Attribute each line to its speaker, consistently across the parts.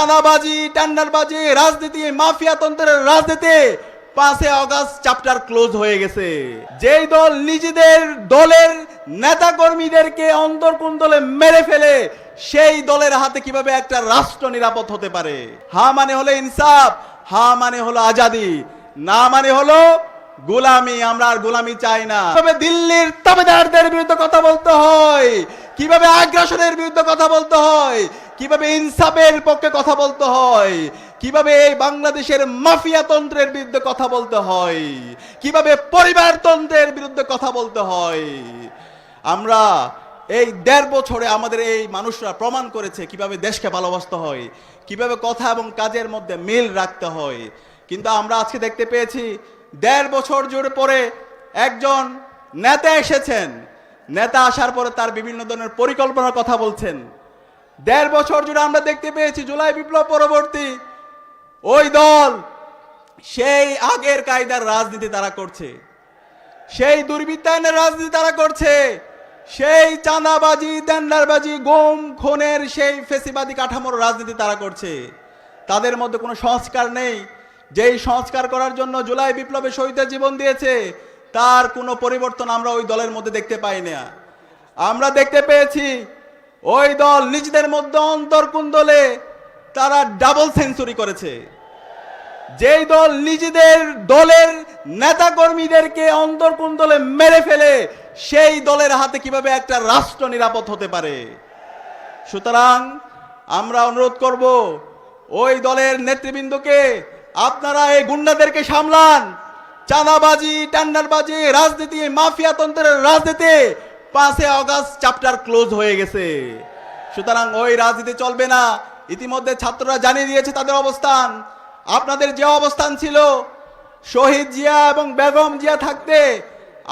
Speaker 1: চাঁদাবাজি, টেন্ডারবাজি, রাজনীতি, মাফিয়াতন্ত্রের রাজনীতি 5 আগস্ট চ্যাপ্টার ক্লোজ হয়ে গেছে। যেই দল নিজেদের দলের নেতা কর্মীদেরকে অন্তর্কুণ্ডলে মেরে ফেলে, সেই দলের হাতে কিভাবে একটা রাষ্ট্র নিরাপদ হতে পারে? হা মানে হলো ইনসাফ, হা মানে হলো আজাদি, না মানে হলো গোলামি। আমরা আর গোলামি চাই না। কিভাবে দিল্লির তাবেদারদের বিরুদ্ধে কথা বলতে হয়, কিভাবে আগ্রাসনের বিরুদ্ধে কথা বলতে হয়, কিভাবে ইনসাফের পক্ষে কথা বলতে হয়, কিভাবে এই বাংলাদেশের মাফিয়াতন্ত্রের বিরুদ্ধে কথা বলতে হয়, কিভাবে পরিবারতন্ত্রের বিরুদ্ধে কথা বলতে হয়। আমরা এই 1.5 বছরে আমাদের এই মানুষরা প্রমাণ করেছে কিভাবে দেশকে ভালোবাসতে হয়, কিভাবে কথা এবং কাজের মধ্যে মিল রাখতে হয়। কিন্তু আমরা আজকে দেখতে পেয়েছি 1.5 বছর জুড়ে পরে একজন নেতা এসেছেন, নেতা আসার পরে তার বিভিন্ন ধরনের পরিকল্পনার কথা বলছেন। 1.5 বছর জুড়ে আমরা দেখতে পেয়েছি জুলাই বিপ্লব পরবর্তী ওই দল সেই আগের কায়দার রাজনীতি তারা করছে, সেই দুর্বৃত্তায়নের রাজনীতি তারা করছে, সেই চাঁদাবাজি, টেন্ডারবাজি, গুম খুনের সেই ফেসিবাদী কাঠামোর রাজনীতি তারা করছে। তাদের মধ্যে কোনো সংস্কার নেই। যেই সংস্কার করার জন্য জুলাই বিপ্লবে শহীদদের জীবন দিয়েছে, তার কোনো পরিবর্তন আমরা ওই দলের মধ্যে দেখতে পাই না। আমরা দেখতে পেয়েছি ওই দল নিজেদের মধ্যে অন্তর্কুণ্ডলে তারা ডাবল সেঞ্চুরি করেছে। যেই দল নিজেদের দলের নেতা কর্মীদেরকে অন্তর্কুণ্ডলে মেরে ফেলে, সেই দলের হাতে কিভাবে একটা রাষ্ট্র নিরাপদ হতে পারে? সুতরাং আমরা অনুরোধ করব ওই দলের নেতৃবৃন্দকে, আপনারা এই গুন্ডাদেরকে সামলান। চাঁদাবাজি, টেন্ডারবাজি, রাজনীতি, মাফিয়াতন্ত্রের রাজনীতি 5 আগস্ট চ্যাপ্টার ক্লোজ হয়ে গেছে। সুতরাং ওই রাজনীতি চলবে না। ইতিমধ্যে ছাত্ররা জানিয়ে দিয়েছে তাদের অবস্থান। আপনাদের যে অবস্থান ছিল শহীদ জিয়া এবং বেগম জিয়া থাকতে,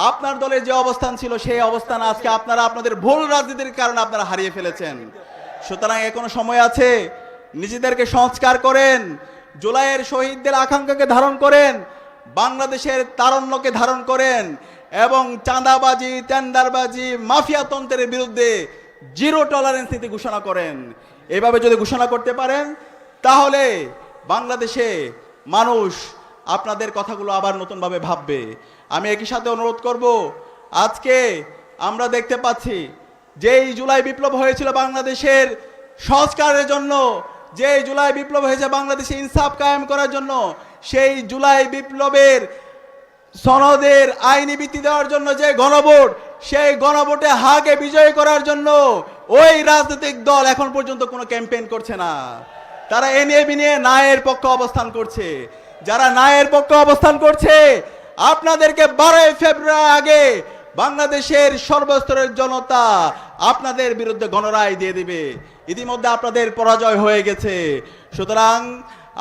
Speaker 1: আপনার দলের যে অবস্থান ছিল সেই অবস্থান আজকে আপনারা আপনাদের ভুল রাজনীতির কারণে আপনারা হারিয়ে ফেলেছেন। সুতরাং এখনো সময় আছে, নিজেদেরকে সংস্কার করেন, জুলাইয়ের শহীদদের আকাঙ্ক্ষাকে ধারণ করেন, বাংলাদেশের তারুণ্যকে ধারণ করেন এবং চাঁদাবাজি, টেন্ডারবাজি, মাফিয়াতন্ত্রের বিরুদ্ধে জিরো টলারেন্স নীতি ঘোষণা করেন। এভাবে যদি ঘোষণা করতে পারেন, তাহলে বাংলাদেশে মানুষ আপনাদের কথাগুলো আবার নতুনভাবে ভাববে। আমি একই সাথে অনুরোধ করব, আজকে আমরা দেখতে পাচ্ছি যেই জুলাই বিপ্লব হয়েছিল বাংলাদেশের সংস্কারের জন্য, যে জুলাই বিপ্লব হয়েছে বাংলাদেশে ইনসাফ কায়েম করার জন্য, সেই জুলাই বিপ্লবের সনদের আইনি ভিত্তি দেওয়ার জন্য যে গণভোট, সেই গণভোটে হাকে বিজয় করার জন্য ওই রাজনৈতিক দল এখন পর্যন্ত কোনো ক্যাম্পেইন করছে না। তারা এ নিয়ে ন্যায়ের পক্ষে অবস্থান করছে। যারা ন্যায়ের পক্ষে অবস্থান করছে, আপনাদেরকে 12 ফেব্রুয়ারি আগে বাংলাদেশের সর্বস্তরের জনতা আপনাদের বিরুদ্ধে গণরায় দিয়ে দিবে। ইতিমধ্যে আপনাদের পরাজয় হয়ে গেছে। সুতরাং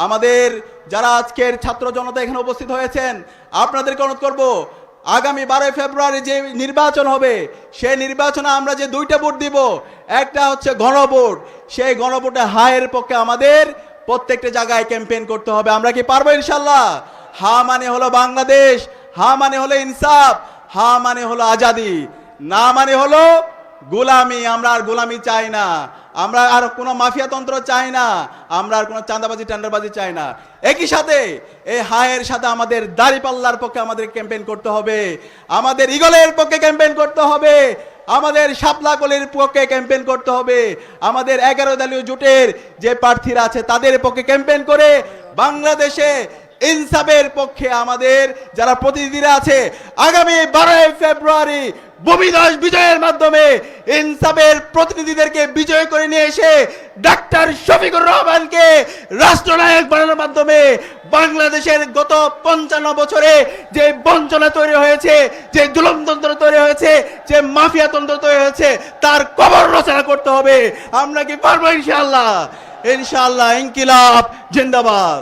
Speaker 1: আমাদের যারা আজকের ছাত্র জনতা এখানে উপস্থিত হয়েছেন, আপনাদেরকে অনুরোধ করব, আগামী 12 ফেব্রুয়ারি যে নির্বাচন হবে, সেই নির্বাচনে আমরা যে 2টা ভোট দিব, একটা হচ্ছে গণভোট। সেই গণভোটে হায়ের পক্ষে আমাদের প্রত্যেকটা জায়গায় ক্যাম্পেইন করতে হবে। আমরা কি পারবো ইনশাল্লাহ? হা মানে হলো বাংলাদেশ, হা মানে হলো ইনসাফ, হা মানে হলো আজাদি, না মানে হলো গোলামি। আমরা আর গোলামি চাই না, আমরা আর কোনো মাফিয়াতন্ত্র চাই না, আমরা আর কোনো চাঁদাবাজি, টেন্ডারবাজি চাই না। একই সাথে এই হায়ের সাথে আমাদের দাঁড়িপাল্লার পক্ষে আমাদের ক্যাম্পেইন করতে হবে, আমাদের ইগলের পক্ষে ক্যাম্পেইন করতে হবে, আমাদের শাপলাকলির পক্ষে ক্যাম্পেইন করতে হবে, আমাদের 11 দলীয় জোটের যে প্রার্থীরা আছে তাদের পক্ষে ক্যাম্পেইন করে বাংলাদেশে ইনসাফের পক্ষে আমাদের যারা প্রতিনিধিরা আছে, আগামী 12 ফেব্রুয়ারি ভূমিধস বিজয়ের মাধ্যমে ইনসাফের প্রতিনিধিদেরকে বিজয় করে নিয়ে এসে ডাক্তার শফিকুর রহমানকে রাষ্ট্রনায়ক বানানোর মাধ্যমে বাংলাদেশের গত 55 বছরে যে বঞ্চনা তৈরি হয়েছে, যে জুলুমতন্ত্র তৈরি হয়েছে, যে মাফিয়াতন্ত্র তৈরি হয়েছে, তার কবর রচনা করতে হবে। আমরা কি পারবো ইনশাআল্লাহ? ইনশাআল্লাহ। ইনকিলাব জিন্দাবাদ।